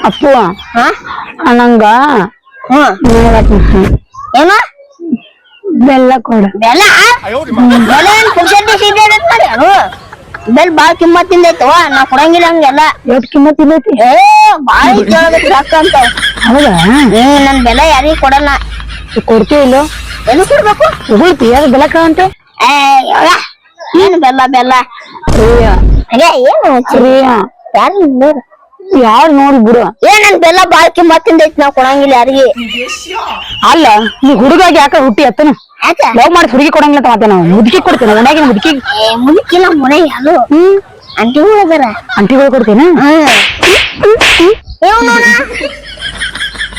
ಅಪ್ಪು ನಂಗ ಏನ ಬೆಲ್ಲ ಕೊಡ. ಬೆಲ್ಲ ಬೆಲ್ಲ ಏನ್ ಪುಕ್ಷಟ್ಟಿ ಸಿಗ್ತೈತಿ ಮಾಡಿ ಅದು ಬೆಲ್ ಬಾಳ ಕಿಮ್ಮತ್ತಿಂದ ಐತವ ನಾ ಕೊಡಂಗಿಲ್ಲ ಹಂಗೆಲ್ಲ. ಎಷ್ಟ್ ಕಿಮ್ಮತ್ ಇಲ್ಲೈತಿ? ಬಾಳ ಕೇಳಬೇಕು ರೊಕ್ಕ ಅಂತ. ಹೌದಾ? ನನ್ ಬೆಲ್ಲ ಯಾರಿಗೂ ಕೊಡಲ್ಲ. ಕೊಡ್ತೀವಿ ಇಲ್ಲೋ? ಎಲ್ಲಿ ಕೊಡ್ಬೇಕು? ಉಗುಳ್ತಿ ಯಾರು ಬೆಲ್ಲಕ್ಕ ಅಂತ? ಏನು ಬೆಲ್ಲ ಬೆಲ್ಲ ಏನು ಯಾರು ನೋಡಿ ಬಿಡು. ನನ್ ಬೆಲ್ಲ ಬಾಳ ಕಿಮ್ಮತ್ತಿಂದ ಐತಿ ನಾವ್ ಕೊಡಂಗಿಲ್ಲ ಯಾರಿಗೆ. ಅಲ್ಲ ನೀ ಹುಡುಗಾಗಿ ಯಾಕ ಹುಟ್ಟಿ ಅತ್ತನ ಲವ್ ಮಾಡಿ ಹುಡುಗಿ ಕೊಡಂಗಿಲ್ಲ ಅಂತ ಮಾತೇ ನಾವು ಮುದುಕಿ ಕೊಡ್ತೇನೆ ಒಣಗಿನ ಮುದುಕಿ ಮುದುಕಿ ನಮ್ಮ ಮನೆ ಯಾರು ಅಂಟಿಗಳು ಅದಾರ ಅಂಟಿಗಳು ಕೊಡ್ತೇನೆ.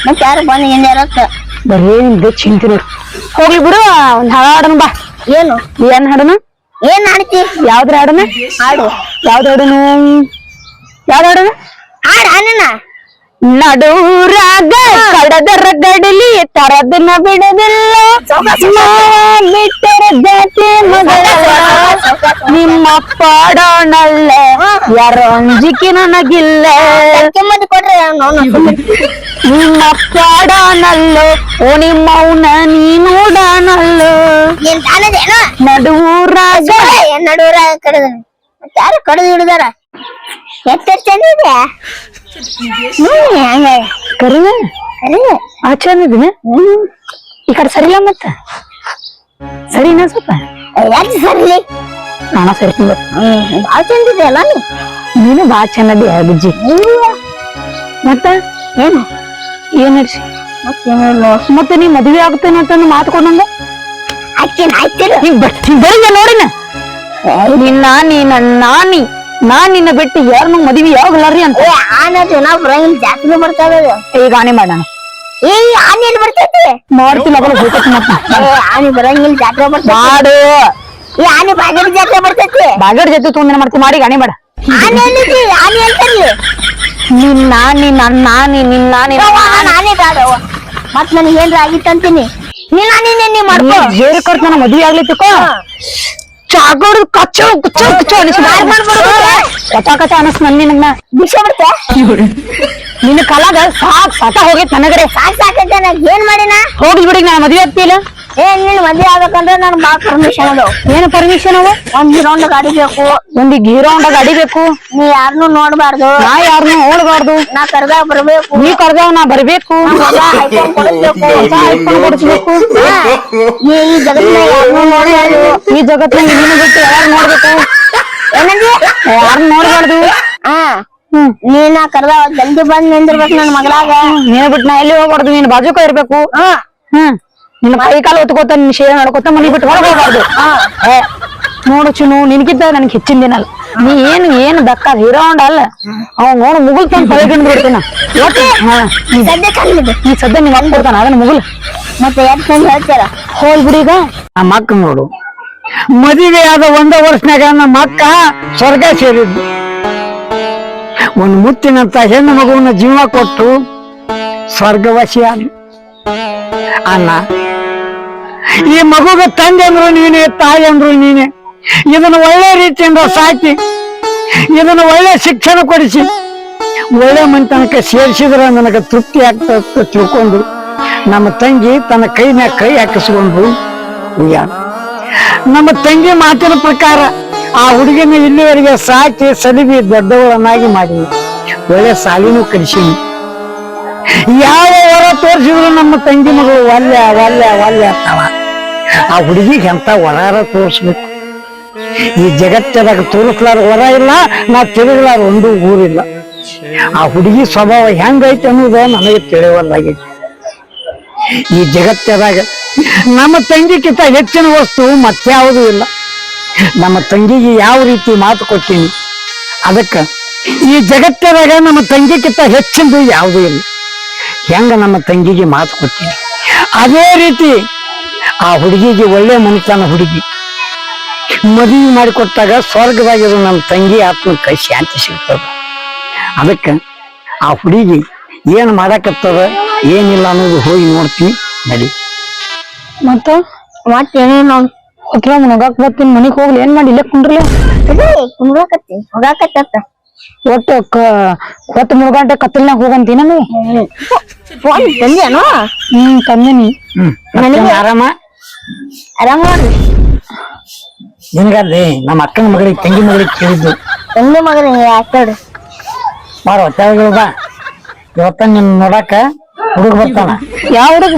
ಮತ್ ಯಾರು ಬಂದ್ ಏನಾರತ್ತ ಬರೀ ಚಿಂತೆ ನೋಡಿ. ಹೋಗ್ಲಿ ಬಿಡು ಒಂದ್ ಹಾಡನ ಬಾ. ಏನು ಏನ್ ಹಾಡನ? ಏನ್ ಹಾಡ್ತಿ? ಯಾವ್ದ್ರ ಹಾಡನ? ಹಾಡು ಯಾವ್ದ ಹಾಡನು? ಯಾವ್ದ ಹಾಡನ? ಹಾಡ ಹಾಡನ ನಡೂರಾಗ ಕಡದರ ಗಡಲಿ ತರದನ ಬಿಡದಿಲ್ಲ ಬಿಟ್ಟರ ಜಾತಿ ಮಗಳ ನಿಮ್ಮ ಪಾಡೋಣಲ್ಲ ಯಾರೋ ಅಂಜಿಕೆ ನನಗಿಲ್ಲ ಕೊಡ್ರಿ ನಿಮ್ಮ ಪಾಡೋಣಲ್ಲೋ ಓ ನಿಮ್ಮವನ ನೀನೋಡಾನಲ್ಲೋ ನಡೂರಾಗ ನಡೂರಾಗ ಕಡದ ಯಾರು ಕಡದು ಹಿಡಿದಾರ ಎಷ್ಟ ಚಂದ ಇದೆ ಕರಿನ ಆ ಚಂದ ಇದೀನಿ ಈ ಕಡೆ ಸರಿಲ್ಲ ಮತ್ತ ಸರಿನಾ ಸ್ವಲ್ಪ ಯಾಕೆ ಸರಿ ನಾನ ಸರಿ ಬಾಳ ಚಂದ ಇದೆ ಅಲ್ಲ ನೀನು ಬಾಳ ಚೆನ್ನದಿ ಬುಜ್ಜಿ ಮತ್ತ ಏನು ಏನ್ ನಡ್ಸಿ ಮತ್ತೆ ನೀ ಮದ್ವೆ ಆಗ್ತೇನೆ ಅಂತ ಮಾತ್ಕೊಂಡಂಗ ಅಕ್ಕೇನ್ ಆಯ್ತಿರ ನೀವ್ ಬರೀ ನೋಡಿನ ನಿನ್ನ ನಾನಿ ನಾನ್ ನಿನ್ನ ಬಿಟ್ಟು ಯಾರನ್ನು ಮದ್ವಿ ಯಾವಾಗಲ್ಲಾರಿ ಅಂತ ನಾವು ಬರಂಗಿಲ್ಲ ಜಾಸ್ತಿ ಬರ್ತಾವ ಈಗ ಆನೆ ಮಾಡೋಣ ಆನೆ ಎಲ್ಲಿ ಬರ್ತೈತಿ ಮಾಡ್ತೀನಿ ಆನೆ ಬರಂಗಿಲ್ಲ ಜಾತ್ರೆ ಬರ್ತಾವ ಮಾಡು ಈ ಆನೆ ಬಾಗೇಡಿ ಜಾತ್ರೆ ಬರ್ತೈತಿ ಬಾಗೇಡ್ ಜೊತೆ ತೊಂದ್ರೆ ಮಾಡ್ತೀನಿ ಮಾಡಿ ಆನೆ ಮಾಡ ಆನೆ ಎಲ್ಲಿತಿ ಆನೆ ಅಂತಾರಲಿ ನಾನೇ ಬೇಡವ ಮತ್ ನನಗೆ ಏನ್ರ ಆಗಿತ್ತಂತೀನಿ ನೀನ್ ಮಾಡ್ಕೋ ಜೇರಿ ಕೊಡ್ತ ನನ್ನ ಮದ್ವೆ ಆಗ್ಲಿತ್ತಕ್ಕೋ ಚಾಗೋಡ್ ಕಚ್ಚೋ ಕುಚ್ಚೋ ಕುಚ್ಚೋ ಅನಿಸ್ ಕಚ ಕಚ ಅನಸ್ ನಿನ್ನ ದಿಶೆ ಬರ್ತಾ ನಿನ್ನ ಕಾಲಾಗ ಸಾಕ್ ಸಾಕ ಹೋಗೈತ್ ನನಗರೆ ಸಾಕೈತೆ ನಾ ಏನ್ ಮಾಡಿನ ಹೋಗ್ಲಿ ಬಿಡಿ ನಾ ಮದ್ವೆ ಆಗ್ತಿಲ್ಲ ನೀನ್ ಮದ್ವೆ ಆಗ್ಬೇಕಂದ್ರೆ ನನ್ ಬಾಳ ಪರ್ಮಿಷನ್ ಅದಾವ ಏನು ಪರ್ಮಿಷನ್ ಅವ ಒಂದ್ ಹೀರೋಂಡ ಗಾಡಿ ಬೇಕು ಒಂದ್ ಹೀರೋ ಹೊಂಡ ಗಾಡಿ ಬೇಕು ನೀ ಯಾರನ್ನು ನೋಡ್ಬಾರ್ದು ನಾ ಯಾರನ್ನು ಓಡಬಾರ್ದು ನಾ ಕರ್ದಾಗ ಬರ್ಬೇಕು ನೀ ಕರ್ದಾವ್ ನಾ ಬರ್ಬೇಕು ಕೊಡಿಸ್ಬೇಕು ಈ ಜಗತ್ತಿನ ಯಾರನ್ನು ನೋಡ್ಬಾರ್ದು ಈ ಜಗತ್ತಿನ ನೀನು ಬಿಟ್ಟು ಯಾರು ನೋಡ್ಬೇಕು ಏನಂದಿ ಯಾರನ್ನ ನೋಡ್ಬಾರ್ದು ನೀನ ಕರ್ದ ಜಲ್ದಿ ಬಂದ್ ನಿಂದಿರ್ಬೇಕು ನನ್ ಮಗಳಾಗ ನೀನ್ ಬಿಟ್ಟು ನಾ ಎಲ್ಲಿ ಹೋಗ್ಬಾರ್ದು ನೀನ್ ಬಾಜುಕ ಇರ್ಬೇಕು ನಿನ್ನ ಕೈ ಕಾಲು ಹೊತ್ಕೋತ ನಿನ್ ಶೇರ್ ನಡ್ಕೋತ ಮನಿ ಬಿಟ್ಟು ಹೊರಗೆ ಹೋಗ್ಬಾರ್ದು ನೋಡು ಚಿನ್ನು ನಿನ್ಗಿದ್ದ ನನ್ಗೆ ಹೆಚ್ಚಿನ ದಿನ ಅಲ್ಲ ನೀ ಏನು ದಕ್ಕ ಹೀರೋ ಹೊಂಡ ಅಲ್ಲ ಅವ್ ನೋಡು ಮುಗುಲ್ ತಂದ್ ತೊಳೆಗಿಂದ್ ಬಿಡ್ತೀನ ಈ ಸದ್ಯ ನೀವ್ ಅಮ್ಮ ಕೊಡ್ತಾನ ಅದನ್ನ ಮುಗುಲ್ ಮತ್ತೆ ಎಷ್ಟ್ ಚಂದ ಹೇಳ್ತಾರ ಹೋಲ್ ಬಿಡಿ ಈಗ ಆ ಮಕ್ಕ ನೋಡು ಮದುವೆ ಆದ ಒಂದ ವರ್ಷನಾಗ ನಮ್ಮ ಅಕ್ಕ ಸ್ವರ್ಗ ಸೇರಿದ್ದು ಒಂದು ಮುತ್ತಿನಂತ ಹೆಣ್ಣು ಮಗುವನ್ನ ಜೀವ ಕೊಟ್ಟು ಸ್ವರ್ಗವಾಸಿ ಆದ ಅಲ್ಲ ಈ ಮಗುಗ ತಂದೆ ಅಂದ್ರು ನೀನೆ ತಾಯಿ ಅಂದ್ರು ನೀನೆ ಇದನ್ನು ಒಳ್ಳೆ ರೀತಿಯಿಂದ ಸಾಕಿ ಇದನ್ನು ಒಳ್ಳೆ ಶಿಕ್ಷಣ ಕೊಡಿಸಿ ಒಳ್ಳೆ ಮನೆತನಕ ಸೇರಿಸಿದ್ರೆ ನನಗೆ ತೃಪ್ತಿ ಆಗ್ತಾ ತಿಳ್ಕೊಂಡು ನಮ್ಮ ತಂಗಿ ತನ್ನ ಕೈ ಮ್ಯಾಗ ಕೈ ಹಾಕಿಸ್ಕೊಂಡು ನಮ್ಮ ತಂಗಿ ಮಾತಿನ ಪ್ರಕಾರ ಆ ಹುಡುಗಿನ ಇಲ್ಲಿವರೆಗೆ ಸಾಕಿ ಸಲಿಬಿ ದೊಡ್ಡವಳನ್ನಾಗಿ ಮಾಡಿ ಒಳ್ಳೆ ಸಾಲಿನೂ ಕಲಿಸೀನಿ ಯಾವ ವರ ತೋರಿಸಿದ್ರು ನಮ್ಮ ತಂಗಿ ಮಗಳು ಒಲ್ಲೆ ಒಲ್ಲೆ ಒಲ್ಲೆ ಅಂತಾವ ಆ ಹುಡುಗಿಗೆ ಎಂತ ವರಾರ ತೋರಿಸ್ಬೇಕು ಈ ಜಗತ್ತದಾಗ ತೋರಿಸ್ಲಾರ ವರ ಇಲ್ಲ ನಾ ತಿಳಿಲಾರ ಒಂದು ಊರಿಲ್ಲ ಆ ಹುಡುಗಿ ಸ್ವಭಾವ ಹೆಂಗೈತೆ ಅನ್ನೋದು ನನಗೆ ತಿಳಿವಲ್ಲಾಗೈತಿ ಈ ಜಗತ್ತದಾಗ ನಮ್ಮ ತಂಗಿಗಿಂತ ಹೆಚ್ಚಿನ ವಸ್ತು ಮತ್ಯಾವುದೂ ಇಲ್ಲ ನಮ್ಮ ತಂಗಿಗೆ ಯಾವ ರೀತಿ ಮಾತು ಕೊಡ್ತೀನಿ ಅದಕ್ಕ ಈ ಜಗತ್ತದಾಗ ನಮ್ಮ ತಂಗಿಗಿಂತ ಹೆಚ್ಚಿಂದು ಯಾವುದೂ ಇಲ್ಲ ಹೆಂಗ ನಮ್ಮ ತಂಗಿಗೆ ಮಾತು ಕೊಡ್ತೀನಿ ಅದೇ ರೀತಿ ಆ ಹುಡುಗಿಗೆ ಒಳ್ಳೆ ಮನುಷ್ಯನ ಹುಡುಗಿ ಮದುವೆ ಮಾಡಿಕೊಟ್ಟಾಗ ಸ್ವರ್ಗದಾಗಿರೋ ನಮ್ಮ ತಂಗಿ ಆತ್ಮಕ್ಕೆ ಶಾಂತಿ ಸಿಗ್ತದ ಅದಕ್ಕ ಆ ಹುಡುಗಿ ಏನ್ ಮಾಡಕತ್ತದ ಏನಿಲ್ಲ ಅನ್ನೋದು ಹೋಗಿ ನೋಡ್ತೀನಿ ನಡಿ ಮತ್ತೇನೇನು ಹೋಗಾಕ್ ಬರ್ತೀನಿ ಮನಿಗ್ ಹೋಗ್ಲಿ ಏನ್ ಮಾಡಿ ಇಲ್ಲೇ ಕುಂಡ್ರಲ್ಲ ಕುಂದ್ರಾಕತ್ತಿ ಹೋಗಾಕತ್ತ ಒಟ್ಟು ಹೊತ್ತು 3 ಗಂಟೆ ಕತ್ತಲ್ನಾಗ ಹೋಗಂತೀನ ಫೋನ್ ತಂದೇನು ತಂದಿನಿ. ಆರಾಮ ಆರಾಮ ನೋಡ್ರಿ. ನಿನಗಲ್ಲಿ ನಮ್ಮ ಅಕ್ಕನ ಮಗಳಿಗೆ ತಂಗಿ ಮಗಳಿಗೆ ಕೇಳಿದ್ದು ತಂಗಿ ಮಗನ ಯಾಕಡ್ರಿ ಬಾರ ಹೊಟ್ಟೆಗಳು ಬಾ. ಇವತ್ತ ನಿನ್ ನೋಡಾಕ ಹುಡುಗ ಬರ್ತಾನ. ಯಾವ ಹುಡುಗ?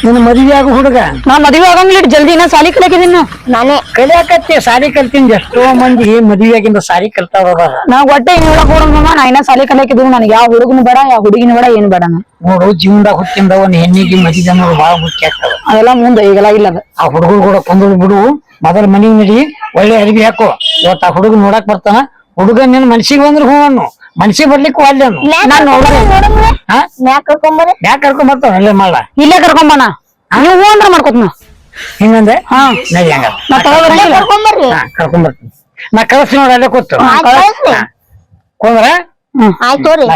ನಿನ್ನ ಮದುವೆ ಆಗೋ ಹುಡುಗ. ನಾ ಮದ್ವೆ ಆಗಂಗಿಲ್ಲ ಜಲ್ದಿ ನಾ ಸಾಲಿ ಕಲಿಯಾಕಿದೀನಿ. ನಾನೇ ಕಲಿಯಾಕತ್ತಿ ಸಾಲಿ ಕಲ್ತೀನಿ. ಎಷ್ಟೋ ಮಂದಿ ಮದುವೆ ಆಗಿಂದ ಸಾಲಿ ಕಲ್ತಾವ. ನಾ ಒಟ್ಟೆ ನೋಡಕ್ ಹೋಡಮ್ಮ. ನಾ ಇನ್ನ ಸಾಲಿ ಕಲಿಯಾಕಿದೀನಿ. ನನಗೆ ಯಾವ ಹುಡುಗನು ಬೇಡ, ಯಾವ ಹುಡುಗಿನ ಬೇಡ, ಏನ್ ಬೇಡ. ನೋಡು, ಜೀವನದಾಗ ಹುಟ್ಟಿಂದ ಒಂದ್ ಹೆಣ್ಣಿಗೆ ಮದುವೆ ಅನ್ನೋದು ಬಹಳ ಮುಖ್ಯ ಆಗ್ತದ. ಅದೆಲ್ಲ ಮುಂದೆ ಈಗೆಲ್ಲ ಇಲ್ಲ ಅದು. ಆ ಹುಡುಗರು ಕೂಡ ಕೊಂದಳು ಬಿಡು. ಮೊದಲ ಮನಿಗ್ ನಡಿ, ಒಳ್ಳೆ ಅರಿವಿ ಹಾಕು. ಇವತ್ತ ಆ ಹುಡುಗ ನೋಡಕ್ ಬರ್ತಾನ. ಹುಡುಗ ನಿನ್ ಮನ್ಸಿಗೆ ಬಂದ್ರೆ ಹೂ ಅನ್ನು, ಮನ್ಸಿಗೆ ಬರ್ಲಿಕ್ಕೆ ಒಳ್ಳೆ ಅನ್ನು. ನಾನ್ ಮ್ಯಾಕ್ ಕರ್ಕೊಂಬರ್ರಿ. ಯಾಕೆ ಕರ್ಕೊಂಡ್ ಬರ್ತಾವ ಅಲ್ಲೇ ಮಾಡ ಇಲ್ಲೇ ಕರ್ಕೊಂಬನ. ನೀವು ಹೂ ಅಂದ್ರ ಮಾಡ್ಕೊತ್ನ. ಹಿಂಗಂದೆ ನಡಿ ಹಂಗ ನಾ ತಗೋಬರಂಗಿಲ್ಲ. ಕರ್ಕೊಂಬರ್ರಿ. ಕರ್ಕೊಂಡ್ ಬರ್ತೀನಿ. ನಾ ಕಳಿಸ್ತೀನಿ ನೋಡಿ ಅಲ್ಲೇ ಕೂತು ಕೊಂದ್ರ. ಆಯ್ತು ತೋರಿ.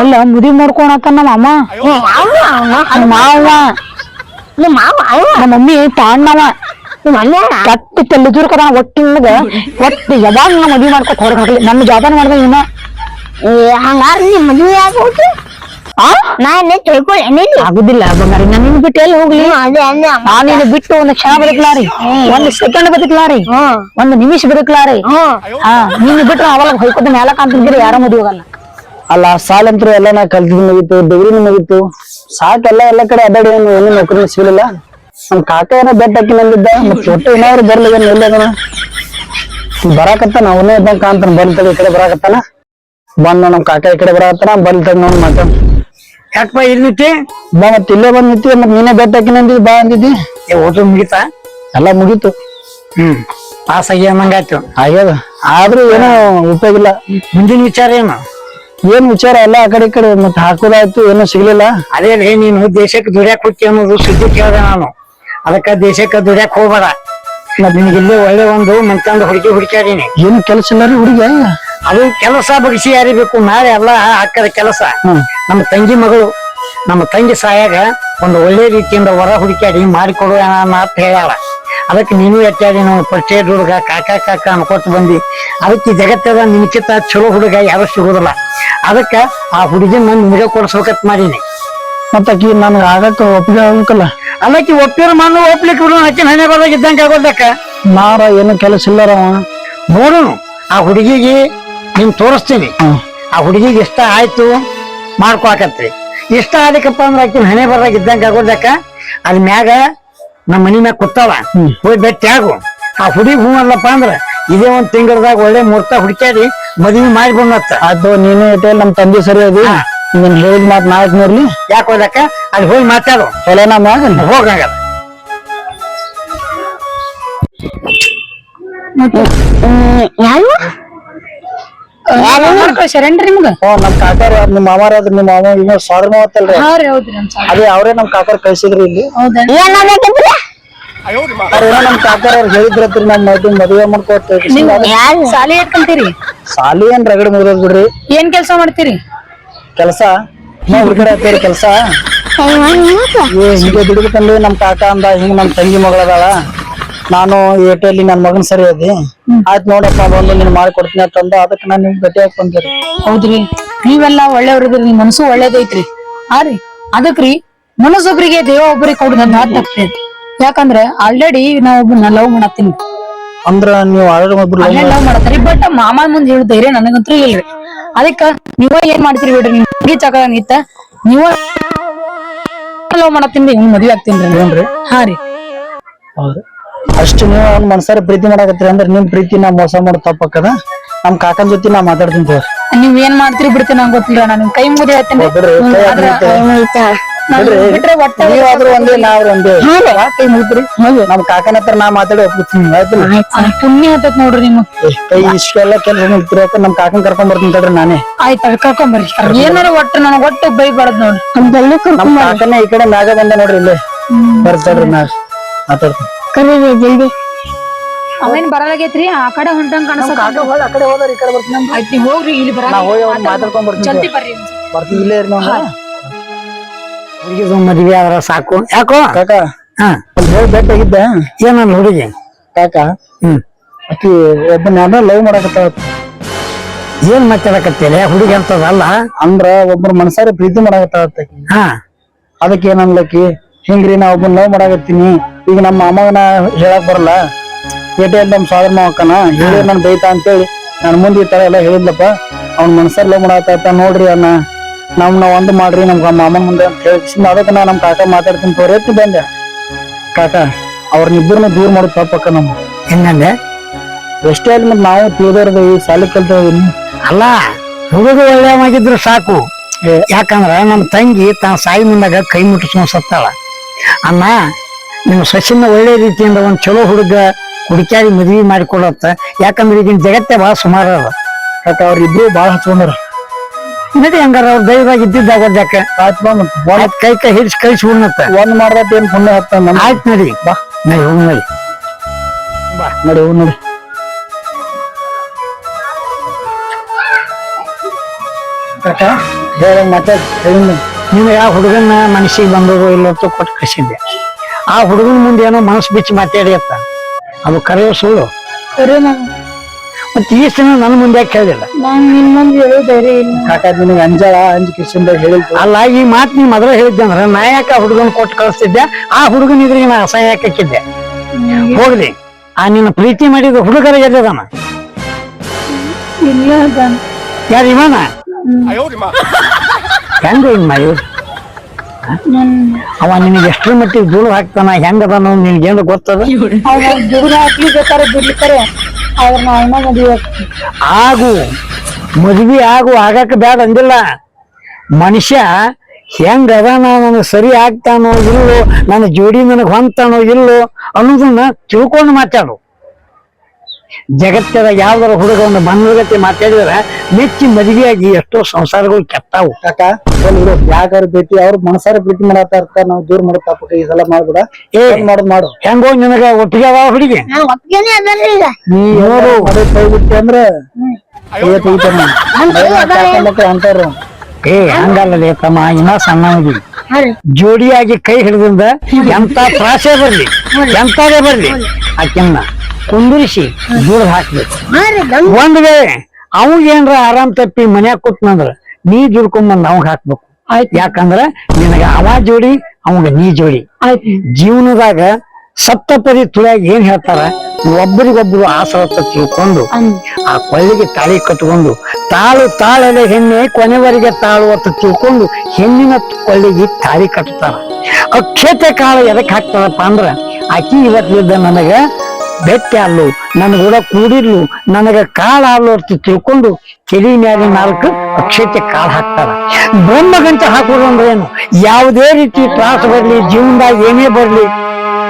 ಅಲ್ಲ ಮುದಿ ಮಾಡ್ಕೊಳತ್ತ ನಮ್ಮ ಅಮ್ಮ ಮಾವ ನಿಮ್ಮ ಮಾವ ನಮ್ಮ ಮಮ್ಮಿ ತಾಂಡವ ಕಟ್ಟಿ ತೆಲ್ಲುದೂರ್ ಕದ ಒಟ್ಟಿನಗ ಒಟ್ಟು ಯಾವಾಗ ನಾ ಮದ್ವಿ ಮಾಡ್ಕೊತ ಹೊರಗೆ ಹಾಕ್ಲಿ. ನನ್ನ ಜಾಬಾನ್ ಮಾಡ್ದ ಇನ್ನ ಹಂಗಾರ ನಿಮ್ ಮದ್ವೆ ಆಗೋದು ನಾನೇ ತಿಳ್ಕೊಳ್ಳಿ ಆಗುದಿಲ್ಲ ಬಂಗಾರಿ. ನಾನು ನಿನ್ ಬಿಟ್ಟು ಎಲ್ಲಿ ಹೋಗ್ಲಿ? ಅದೇ ಅಂದೆ ನಾನು ಬಿಟ್ಟು ಒಂದು ಕ್ಷಣ ಬದುಕ್ಲಾರಿ, ಒಂದು ಸೆಕೆಂಡ್ ಬದುಕ್ಲಾರಿ, ಒಂದು ನಿಮಿಷ ಬದುಕ್ಲಾರಿ. ಹಾ ನಿನ್ ಬಿಟ್ರೆ ಅವಾಗ ಹೊಯ್ಕೊತ ಮ್ಯಾಲ ಕಾಣ್ತಿದ್ರಿ ಯಾರ ಮದ್ವೆ ಹೋಗಲ್ಲ. ಅಲ್ಲ ಸಾಲಂತ್ರು ಎಲ್ಲ ನಾ ಕಲ್ತಿದ್ ಮುಗಿತು, ಡಿಗ್ರಿನೂ ಮುಗಿತು, ಸಾಕೆಲ್ಲ ಎಲ್ಲ ಕಡೆ ಅಡ್ಡಾಡಿ ಏನು ನೌಕರಿ ಸಿಗಲಿಲ್ಲ. ನಮ್ ಕಾಕ ಏನೋ ಬೆಟ್ಟ ಹಾಕಿ ನಂದಿದ್ದ, ಮತ್ ಒಟ್ಟು ಏನಾದ್ರು ಬರ್ಲಿಲ್ಲ ಎಲ್ಲಿ ಅದನ ಬರಾಕತ್ತಾನ. ಅವನೇ ಇದ್ದಂಗ ಕಾಣ್ತಾನ. ಬಂದ ಈ ಕಡೆ ಬರಾಕತ್ತಾನ. ಬಂದ ನಮ್ ಕಾಕ ಈ ಕಡೆ ಬರಾಕತ್ತಾನ. ಬಂದ ನೋಡ್ ಮಾತಾಡ ಯಾಕಪ್ಪ ಇಲ್ಲಿ ನಿಂತಿ? ಬಾ ಮತ್ ಇಲ್ಲೇ ಬಂದ್ ನಿಂತಿ. ಮತ್ ನೀನೇ ಬೆಟ್ಟ ಹಾಕಿ ನಂದಿದ್ ಬಾ ಅಂದಿದ್ದಿ. ಓದು ಮುಗಿತಾ? ಎಲ್ಲ ಮುಗೀತು. ಪಾಸ್ ಆಗಿ ಅನ್ನಂಗಾಯ್ತು. ಆಗ್ಯದ. ಆದ್ರೂ ಏನೋ ಉಪಯೋಗ ಇಲ್ಲ. ಮುಂದಿನ ವಿಚಾರ ಏನು? ಏನ್ ವಿಚಾರ ಎಲ್ಲ ಆ ಕಡೆ ಈ ಕಡೆ ಮತ್ ಹಾಕೋದಾಯ್ತು, ಏನೋ ಸಿಗ್ಲಿಲ್ಲ. ಅದೇ ನೀನು ದೇಶಕ್ಕೆ ದುಡ್ಯಾಕ್ ಹೋಗ್ತಿ ಅನ್ನೋದು ಸುದ್ದಿ ಕೇಳ್ದೆ ನಾನು. ಅದಕ್ಕ ದೇಶಕ್ಕೆ ದುಡ್ಯಾಕ್ ಹೋಗ್ಬೇಡ. ಮತ್ ನಿನಗೆ ಇಲ್ಲೇ ಒಳ್ಳೆ ಒಂದು ಮಂತ್ಕೊಂಡು ಹುಡುಕ್ಯಾಡೀನಿ. ಏನು ಕೆಲಸ ಇಲ್ಲ ರೀ ಹುಡುಗ. ಅದು ಕೆಲಸ ಬಗ್ಸಿ ಯಾರಿಬೇಕು? ನಾಳೆ ಎಲ್ಲ ಹಾಕದ ಕೆಲಸ. ನಮ್ಮ ತಂಗಿ ಮಗಳು, ನಮ್ಮ ತಂಗಿ ಸಾಯಾಗ ಒಂದು ಒಳ್ಳೆ ರೀತಿಯಿಂದ ಹೊರ ಹುಡುಕ್ಯಾಡಿ ಮಾಡಿಕೊಡು ಅಂತ ಹೇಳ್ಯಾಳ. ಅದಕ್ಕೆ ನೀನು ಎಟ್ಟಾಡಿ ನಾವು ಪರಿಚಯ ಹುಡುಗ ಕಾಕ ಕಾಕ ಅನ್ಕೊತ ಬಂದಿ. ಅದಕ್ಕೆ ಜಗತ್ತದ ನಿನ್ಕಿತ ಚಲೋ ಹುಡುಗ ಯಾರು ಸಿಗೋದಿಲ್ಲ. ಅದಕ್ಕ ಆ ಹುಡುಗಿನ ನಿನಗೆ ಕೊಡ್ಸ್ಬೇಕತ್ ಮಾಡೀನಿ. ಮತ್ತಾಕಿ ನನ್ಗೆ ಆಗಕ್ಕ ಒಪ್ಪಿಗೆ ಆಗ್ಬೇಕಲ್ಲ. ಅಲ್ಲಕ್ಕಿ ಒಪ್ಪಿರ ಮಣ್ಣು ಒಪ್ಲಿಕ್ಕೆ ಬಿಡು. ಆಕಿನ ಹಣೆ ಬರೋದಾಗ ಇದ್ದಂಗೆ ಆಗೋದಕ್ಕ ನಾರ ಏನು ಕೆಲಸ ಇಲ್ಲಾರವ. ನೋಡು, ಆ ಹುಡುಗಿಗೆ ನಿನ್ ತೋರಿಸ್ತೀನಿ. ಆ ಹುಡುಗಿಗೆ ಇಷ್ಟ ಆಯ್ತು ಮಾಡ್ಕೊಳಕತ್ರಿ. ಇಷ್ಟ ಆಲಿಕಪ್ಪ ಅಂದ್ರ ಆಕಿನ ಹಣೆ ಬರೋದಾಗ ಇದ್ದಂಗೆ ಆಗೋದಕ್ಕ ಅದ್ ಮ್ಯಾಗ ನಮ್ಮ ಮನಿ ಮ್ಯಾಗ ಕೂತಾವ. ಹೋಗಿ ಬೆಟ್ಟಿ ಆಗು. ಆ ಹುಡುಗಿ ಹೂ ಅಲ್ಲಪ್ಪ ಅಂದ್ರ ಇದೇ ಒಂದ್ ತಿಂಗಳದಾಗ ಒಳ್ಳೆ ಮುಹೂರ್ತ ಹುಡುಕ್ಯಾಡಿ ಮದುವೆ ಮಾಡಿ ಬಂದತ್ತ. ಅದು ನೀನು ಇಟ್ಟೆ ನಮ್ ತಂದೆ ಸರಿ ಅದಿ. ನೀನ್ ಹೇಳಿದ ಮಾತ್ ನಾಲ್ಕು ನೋಡ್ಲಿ. ಯಾಕೆ ಹೋದಕ್ಕ ಅಲ್ಲಿ ಹೋಗಿ ಮಾತಾಡು. ಹೊಲನ ಮ್ಯಾಗ ಹೋಗಂಗಲ್ಲ. ಶರಣ್ರಿ ನಿಮ್ಗ ನಮ್ ಕಾಕಾರ ನಿಮ್ ಮಾಮಾರ ಅದ್ರ ನಿಮ್ ಮಾಮ ಇನ್ನೂ ಸಾವಿರ ಮೂವತ್ತಲ್ರಿ. ಅದೇ ಅವ್ರೇ ನಮ್ ಕಾಕಾರ ಕಳ್ಸಿದ್ರಿ ಇಲ್ಲಿ. ಅವ್ರೇನೋ ನಮ್ ಕಾಕಾರ ಅವ್ರು ಹೇಳಿದ್ರತ್ರಿ ನಮ್ ಮದುವೆ ಮಾಡ್ಕೊತ. ಸಾಲಿ ಎಟ್ ಕಲ್ತೀರಿ? ಸಾಲಿ ಏನ್ ರಗಡ್ ಮುಗಿದ್ ಬಿಡ್ರಿ. ಏನ್ ಕೆಲ್ಸ ಮಾಡ್ತೀರಿ? ಕೆಲ್ಸ ನಾವ್ ಹುಡುಗಡೆ ಆಗ್ತೇರಿ ಕೆಲ್ಸ. ಹಿಂಗೆ ದುಡಿಬೇಕಂದ್ರಿ ನಮ್ ಕಾಕ ಅಂದ. ಹಿಂಗ್ ನಮ್ ತಂಗಿ ಮಗಳದಾಳ, ನಾನು ಏಟಲ್ಲಿ ನನ್ ಮಗನ್ ಸರಿ ಅದಿ. ಆಯ್ತು ನೋಡಪ್ಪ ಬಂದು ನೀನ್ ಮಾಡ್ಕೊಡ್ತೀನಿ ಅಂತಂದ. ಅದಕ್ಕೆ ನಾನ್ ನಿಮ್ ಭೇಟಿ ಹಾಕಿ ಬಂದೇರಿ. ಹೌದ್ರಿ, ನೀವೆಲ್ಲಾ ಒಳ್ಳೆಯವ್ರಿದ್ರಿ. ನಿಮ್ ಮನಸ್ಸು ಒಳ್ಳೇದೈತ್ರಿ. ರೀ ಅದಕ್ರಿ ಮನಸ್ಸೊಬ್ರಿಗೆ ದೇವ ಒಬ್ಬರಿಗೆ ಕೊಡುದ ಆಗ್ತೈತಿ. ಯಾಕಂದ್ರೆ ಆಲ್ರೆಡಿ ನಾ ಒಬ್ಬನ ಲವ್ ಮಾಡತ್ತೀನಿ. ಅಂದ್ರ ನೀವು ಆಲ್ರೆಡಿ ಒಬ್ರು ಲವ್ ಮಾಡತ್ತೀರಿ. ಬಟ್ ಮಾಮ ಮುಂದ್ ಹೇಳ ಧೈರ್ಯ ನನಗಂತೂ ಇಲ್ರಿ. ಅದಕ್ಕ ನೀವ ಏನ್ ಮಾಡ್ತೀರಿ ಬಿಡ್ರಿ. ನಿಮ್ ಚಕ ನಿತ್ತ ನೀವ ಲವ್ ಮಾಡತ್ತೀನಿ, ಇವ್ನ ಮದ್ವೆ ಆಗ್ತೀನಿ ಏನ್ರಿ? ಹಾ ರೀ. ಹೌದು, ಅಷ್ಟು ನೀವು ಅವ್ನ ಮನ್ಸಾರ ಪ್ರೀತಿ ಮಾಡಕತ್ತೀರಿ ಅಂದ್ರೆ ನಿಮ್ ಪ್ರೀತಿ ನಾ ಮೋಸ ಮಾಡೋದ್ ತಪ್ಪಕ್ಕದ. ನಮ್ ಕಾಕನ್ ಜೊತೆ ನಾ ಮಾತಾಡ್ತೀನಿ ತೋರಿ. ನೀವ್ ಏನ್ ಮಾಡ್ತೀರಿ ಬಿಡ್ತೀನಿ ನಂಗೆ ಗೊತ್ತಿಲ್ಲ. ನಾನು ನಿಮ್ ಕೈ ಮುಗಿದು ಹೇಳ್ತೀನಿ. ಬಿಟ್ರೆ ಒಟ್ಟ ನೀವಾದ್ರೂ ಒಂದೇ ನಾವ್ರು ಒಂದೇ. ಕೈ ಮುಗಿದ್ರಿ ನಮ್ ಕಾಕನ ಹತ್ರ ನಾ ಮಾತಾಡಿ ಒಪ್ಪಿಸ್ತೀನಿ. ಆಯ್ತು ಪುಣ್ಯ ಹತ್ತತ್ ನೋಡ್ರಿ ನಿಮ್ ಕೈ ಇಷ್ಟೆಲ್ಲ ಕೆಲಸ ನಿಂತಿರಕ ನಮ್ ಕಾಕನ್ ಕರ್ಕೊಂಡ್ ಬರ್ತೀನಿ ತಡ್ರಿ ನಾನೇ. ಆಯ್ತ ಕರ್ಕೊಂಬರ್ರಿ. ಏನಾರ ಒಟ್ಟು ನನಗ್ ಒಟ್ಟು ಬೈಬಾರ್ದ್ ನೋಡ್ರಿ. ನಮ್ ಕಾಕನೇ ಈ ಕಡೆ ಮ್ಯಾಗ ಬಂದ ನೋಡ್ರಿ ಇಲ್ಲಿ ಬರ್ತಾಡ್ರಿ. ನಾ ಮಾತಾಡ್ತೀನಿ ಜಲ್ದಿ. ಅವೇನ್ ಬರಲಾಗೈತ್ರಿ. ಆ ಕಡೆ ಹೊಂಟಂಗ್ ಕಾಣಿಸ್ತ. ಆ ಕಡೆ ಹೋದ್ರಿ ಈ ಕಡೆ ಬರ್ತೀನಿ. ಆಯ್ತು ನೀವ್ ಹೋಗ್ರಿ. ಇಲ್ಲಿ ಬರ ಮಾತಾಡ್ಕೊಂಡ್ ಬರ್ತೀನಿ. ಜಲ್ದಿ ಬರ್ರಿ. ಬರ್ತೀನಿ ಇಲ್ಲೇ ಇರಿ ನಾವು. ಹುಡುಗಿ ಮದ್ವೆ ಆದ್ರ ಸಾಕು. ಯಾಕೋ ಕಾಕ ಹಾ ಹೋಗಿ ಭೇಟಿ ಆಗಿದ್ದೆ. ಏನಲ್ಲ ಹುಡುಗಿ ಕಾಕ ಆಕಿ ಒಬ್ಬನ ಲವ್ ಮಾಡಕತ್ತಾಳ. ಏನ್ ಮಾತಾಡಕತ್ತೇನೆ ಹುಡುಗಿ ಅಂತದಲ್ಲ. ಅಂದ್ರ ಒಬ್ಬರ ಮನಸಾರಿ ಪ್ರೀತಿ ಮಾಡಕತ್ತಾಳ ಆಕಿ. ಹಾ ಅದಕ್ಕೆ ಏನನ್ಲಕ್ಕಿ, ಹಿಂಗ್ರಿ ನಾ ಒಬ್ಬನ ಲವ್ ಮಾಡಕತ್ತೀನಿ, ಈಗ ನಮ್ಮ ಮಾಮಗನ ಹೇಳಕ್ ಬರಲ್ಲ, ಪೇಟೆಯಲ್ಲಿ ನಮ್ಮ ಸಾಗರ ಮಾವಕ್ಕನ ಹೇಳಿ ನನ್ ಬೈತಾ ಅಂತೇಳಿ ನನ್ ಮುಂದೆ ಈ ತರ ಎಲ್ಲ ಹೇಳಿದ್ಲಪ್ಪ. ಅವ್ನ ಮನಸಾರಿ ಲವ್ ಮಾಡಕತ್ತ ನೋಡ್ರಿ ಅಣ್ಣ, ನಾವ್ ಒಂದ್ ಮಾಡ್ರಿ ನಮ್ಗ ಮಾಮನ್ ಮುಂದೆ ಅಂತ ಹೇಳಿ ಅದಕ್ಕೆ ನಾ ನಮ್ ಕಾಕ ಮಾತಾಡ್ತೀನಿ ತೋರಿ ಬಂದೆ. ಕಾಕ ಅವ್ರನ್ನಿಬ್ಬರನ್ನ ದೂರ ಮಾಡೋದು ತಪ್ಪಕ್ಕ. ನಮ್ ಹೆಂಗಂದೆ ಎಷ್ಟೇ ಅಲ್ಲಿ ಮತ್ ನಾವು ತಿಳಿದವ್ರದ ಈ ಸಾಲಿ ಕಲ್ತಿದೀನಿ. ಅಲ್ಲ, ಹುಡುಗ ಒಳ್ಳೆಯವಾಗಿದ್ರು ಸಾಕು. ಯಾಕಂದ್ರ ನಮ್ ತಂಗಿ ತಾನ ಸಾಯಿ ಮುಂದಾಗ ಕೈ ಮುಟ್ಟಿಸ್ಕೊಂಡ್ ಸತ್ತಾಳ. ಅಣ್ಣ ನಿಮ್ಮ ಸಸಿನ ಒಳ್ಳೆ ರೀತಿಯಿಂದ ಒಂದ್ ಚಲೋ ಹುಡುಗ ಹುಡುಕ್ಯಾಡಿ ಮದ್ವಿ ಮಾಡಿಕೊಡತ್ತ. ಯಾಕಂದ್ರೆ ಈಗಿನ ಜಗತ್ತೇ ಬಹಳ ಸುಮಾರು ಅದ. ಕಾಕ ಅವ್ರಿಬ್ರು ಬಾಳ ಹಚ್ಕೊಂಡ್ರ. ನಡಿ ಹಂಗಾರ ಅವ್ರ ದೈವದಾಗ ಇದ್ದಿದ್ದಾಗ ಯಾಕ ಕೈ ಕೈ ಹಿಡಿಸಿ ಕಳಿಸ್ಬಿಡ್ನತ್ತ. ಒಂದ್ ಮಾಡ್ದತ್ ಏನ್ ಪುಣ್ಯ ಹತ್ತ. ಆಯ್ತು ನಡಿ, ಬಾ ನಡಿ ಹೋಗ್ ನಡಿ. ನೋಡಿ ನೋಡಿ ಕಾಕ ಹೇಳ ಮಾತಾಡ್ ಹೇಳಿ. ನಿನಗೆ ಆ ಹುಡುಗನ ಮನಸ್ಸಿಗೆ ಬಂದದು ಇಲ್ಲತ್ತು ಕೊಟ್ಟು ಕಳಿಸಿದ್ದೆ. ಆ ಹುಡುಗನ ಮುಂದೆ ಏನೋ ಮನಸ್ಸು ಬಿಚ್ಚಿ ಮಾತಾಡಿ ಅತ್ತ, ಅದು ಕರೆಯೋ ಸುಳ್ಳು. ಸರಿ ಮಾಮ, ಮತ್ತೆ ಈ ಸಲ ನನ್ನ ಮುಂದೆ ಯಾಕೆ ಹೇಳಿಲ್ಲ? ನಾನ್ ನಿನ್ ಮುಂದೆ ಹೇಳೋ ಧೈರ್ಯ ಇಲ್ಲ. ಕಾಕ ನಿನಗೆ ಅಂಜಾಳ ಅಂಜಿ ಕಿಶಿಂದ ಹೇಳಿದ್ದು. ಅಲ್ಲ, ಈ ಮಾತು ನೀ ಮೊದಲು ಹೇಳಿದ್ದೆ ಅಂದ್ರೆ ನಾ ಯಾಕೆ ಆ ಹುಡುಗನ ಕೊಟ್ಟು ಕಳಿಸ್ತಿದ್ದೆ? ಆ ಹುಡುಗನ ಇದ್ರಿಗೆ ನಾ ಅಸಹ್ಯ ಯಾಕೆ ಹಾಕಿದ್ದೆ? ಹೋಗ್ಲಿ, ಆ ನಿನ್ನ ಪ್ರೀತಿ ಮಾಡಿದ ಹುಡುಗರ ಗೆದ್ದದಾನ. ಇಲ್ಲ ಅದಾನ. ಯಾರು ಇವನ? ಹೆಂಗ ಹಿಂಗ್ ಮಾಡಿ ಅವ ನಿನಗೆ ಎಷ್ಟರ ಮಟ್ಟಿಗೆ ಧೂಳು ಹಾಕ್ತಾನ, ಹೆಂಗದಾನ ನಿನ್ಗೇನು ಗೊತ್ತದ? ದುಡ್ಡು ಹಾಕ್ಲಿಕ್ಕಾರ ಬಿಡ್ಲಿಕ್ತಾರೆ, ಆದ್ರ ನಾ ಅಣ್ಣ ಮದುವೆ ಆಗು ಮದ್ವಿ ಆಗಕ್ಕೆ ಬ್ಯಾಡ ಅಂದಿಲ್ಲ. ಮನುಷ್ಯ ಹೆಂಗ ಅದಾನ, ನನಗೆ ಸರಿ ಆಗ್ತಾನೋ ಇಲ್ಲೋ, ನನ್ನ ಜೋಡಿ ನನಗೆ ಹೊಂತಾನೋ ಇಲ್ಲೋ ಅನ್ನೋದನ್ನ ತಿಳ್ಕೊಂಡು ಮಾತಾಡು. ಜಗತ್ತದ ಯಾವ್ದಾರ ಹುಡುಗ ಒಂದು ಬಂದಗತಿ ಮಾತಾಡಿದ್ರ ಮೆಚ್ಚಿ ಮದುವೆಯಾಗಿ ಎಷ್ಟೋ ಸಂಸಾರಗಳು ಕೆಟ್ಟಾವು. ಕಾಕ ಯಾಕಾರ ಪ್ರೀತಿ ಅವ್ರ ಮನಸಾರ ಪ್ರೀತಿ ಮಾಡತ್ತ ಇರ್ತಾರ, ನಾವು ದೂರ ಮಾಡೋ ತಪ್ಪಕ ಈ ಸಲ ಮಾಡ್ಬಿಡ. ಮಾಡೋದ್ ಮಾಡು. ಹೆಂಗೋ ನಿನಗ ಒಟ್ಟಿಗೆ ಅದಾವ ಹುಡುಗಿ? ನಾನ್ ಒಪ್ಪಿಗೆನೆ ಅದಲ್ರಿ ಈಗ. ನೀ ನೋಡು ಕೈ ಬಿಟ್ಟಿ ಅಂದ್ರ ಅಂತಾರ. ಹಂಗಲ್ಲ ತಮ್ಮ, ಇನ್ನ ಸಣ್ಣ ಹುಡುಗಿ ಜೋಡಿಯಾಗಿ ಕೈ ಹಿಡಿದಿಂದ ಎಂತ ತ್ರಾಸೆ ಬರ್ಲಿ, ಎಂತದೇ ಬರ್ಲಿ, ಆಕೆನ್ನ ಕುಂದಿರಿಸಿ ದೂರ ಹಾಕ್ಬೇಕು. ಒಂದ್ ವೇಳೆ ಅವಂಗೇನ್ರ ಆರಾಮ್ ತಪ್ಪಿ ಮನ್ಯಾಗ ಕೂತ್ನಂದ್ರ ನೀ ದುಡ್ಕೊಂಬಂದ್ ಅವಂಗ ಹಾಕ್ಬೇಕು. ಯಾಕಂದ್ರ ನಿನಗ ಅವ ಜೋಡಿ, ಅವಂಗ ನೀ ಜೋಡಿ. ಜೀವನದಾಗ ಸಪ್ತಪದಿ ತುಳಿಯಾಗಿ ಏನ್ ಹೇಳ್ತಾರ, ಒಬ್ಬರಿಗೊಬ್ರು ಆಸರತ್ತ ತಿಳ್ಕೊಂಡು ಆ ಕೊಳ್ಳಿಗೆ ತಾಳಿ ಕಟ್ಕೊಂಡು ತಾಳೆಲೆ ಹೆಣ್ಣೆ ಕೊನೆವರೆಗೆ ತಾಳುವತ್ತ ತಿಳ್ಕೊಂಡು ಹೆಣ್ಣಿನ ಕೊಳ್ಳಿಗೆ ತಾಳಿ ಕಟ್ತಾರ. ಅಕ್ಷತೆ ಕಾಳ ಎದಕ್ ಹಾಕ್ತಾರಪ್ಪ ಅಂದ್ರ, ಆಕಿ ಇವತ್ತಿದ್ದ ನನಗ ಬೆಟ್ಟ ಅಲ್ಲು, ನನ್ ಕೂಡ ಕೂಡಿರ್ಲು, ನನಗ ಕಾಳ ಅಲ್ಲು ಅಂತ ತಿಳ್ಕೊಂಡು ಕೆಲಿ ಮ್ಯಾಲಿ 4 ಅಕ್ಷತೆ ಕಾಳ ಹಾಕ್ತಾರ. ಬ್ರಹ್ಮಗಂಟ ಹಾಕೋದು ಅಂದ್ರೆ ಏನು? ಯಾವುದೇ ರೀತಿ ತ್ರಾಸ ಬರ್ಲಿ, ಜೀವನದಾಗ ಏನೇ ಬರ್ಲಿ,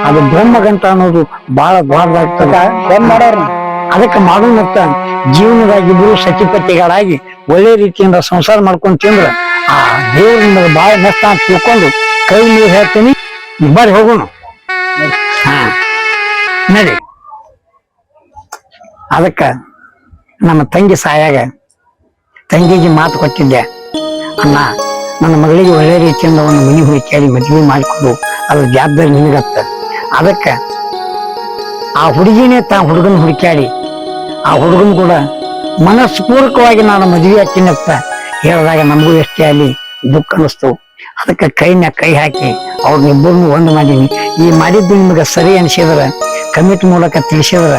ಅದು ಬ್ರಹ್ಮಗಂಟ ಅನ್ನೋದು ಬಹಳ ದೊಡ್ಡದಾಗ್ತದ. ಏನ್ ಮಾಡ್ಯಾರ? ಅದಕ್ಕೆ ಮಾಡೋಣಂತ ಜೀವನದಾಗ ಇಬ್ರು ಸತಿಪತಿಗಳಾಗಿ ಒಳ್ಳೆ ರೀತಿಯಿಂದ ಸಂಸಾರ ಮಾಡ್ಕೊಂಡ್ ತಿಂದ್ರ ಆ ದೇವ್ರ ನಿಮಗೆ ಬಹಳ ನಷ್ಟ ಅಂತ ತಿಳ್ಕೊಂಡು ಕೈ ನೀರು ಹೇಳ್ತೀನಿ. ಬರ್ರಿ ಹೋಗೋಣ. ಹಾ ನಡಿ. ಅದಕ್ಕ ನಮ್ಮ ತಂಗಿ ಸಾಯಾಗ ತಂಗಿಗೆ ಮಾತು ಕೊಟ್ಟಿದ್ದೆ, ಅಣ್ಣ ನನ್ನ ಮಗಳಿಗೆ ಒಳ್ಳೆ ರೀತಿಯಿಂದ ಒಂದು ಮನಿ ಹುಡುಕಿ ಮದ್ವೆ ಮಾಡಿಕೊಡು, ಅದ್ರ ಜವಾಬ್ದಾರಿ ನಿನಗತ್ತ. ಅದಕ್ಕ ಆ ಹುಡುಗಿನೇ ಹುಡುಗನ ಹುಡುಕ್ಯಾಡಿ ಆ ಹುಡುಗನ್ ಕೂಡ ಮನಸ್ಪೂರ್ವಕವಾಗಿ ನಾನು ಮದುವೆ ಹಾಕಿನತ್ತ ಹೇಳಿದಾಗ ನಮಗೂ ಎಷ್ಟೇ ಅಲ್ಲಿ ದುಃಖ ಅನಿಸ್ತು. ಅದಕ್ಕೆ ಕೈನ ಕೈ ಹಾಕಿ ಅವ್ರನ್ನಿಬ್ಬರನ್ನು ಒಂದು ಮಾಡೀನಿ. ಈ ಮಾಡಿದ್ದು ನಿಮ್ಗೆ ಸರಿ ಅನಿಸಿದ್ರ ಕಮಿಟಿ ಮೂಲಕ ತಿಳಿಸಿದ್ರ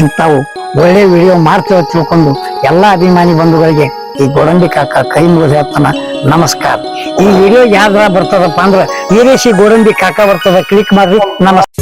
ಇಂಥವು ಒಳ್ಳೆ ವಿಡಿಯೋ ಮಾಡ್ತೇವೆ ತಿಳ್ಕೊಂಡು ಎಲ್ಲಾ ಅಭಿಮಾನಿ ಬಂಧುಗಳಿಗೆ ಈ ಗೋಡಂಬಿ ಕಾಕ ಕೈ ಮುಗಿದು ಹೇಳ್ತಾನ ನಮಸ್ಕಾರ. ಈ ವಿಡಿಯೋ ಯಾವ್ದಾರ ಬರ್ತದಪ್ಪ ಅಂದ್ರ ವೀರೇಶಿ ಗೋಡಂಬಿ ಕಾಕ ಬರ್ತದ, ಕ್ಲಿಕ್ ಮಾಡ್ರಿ. ನಮಸ್ಕಾರ.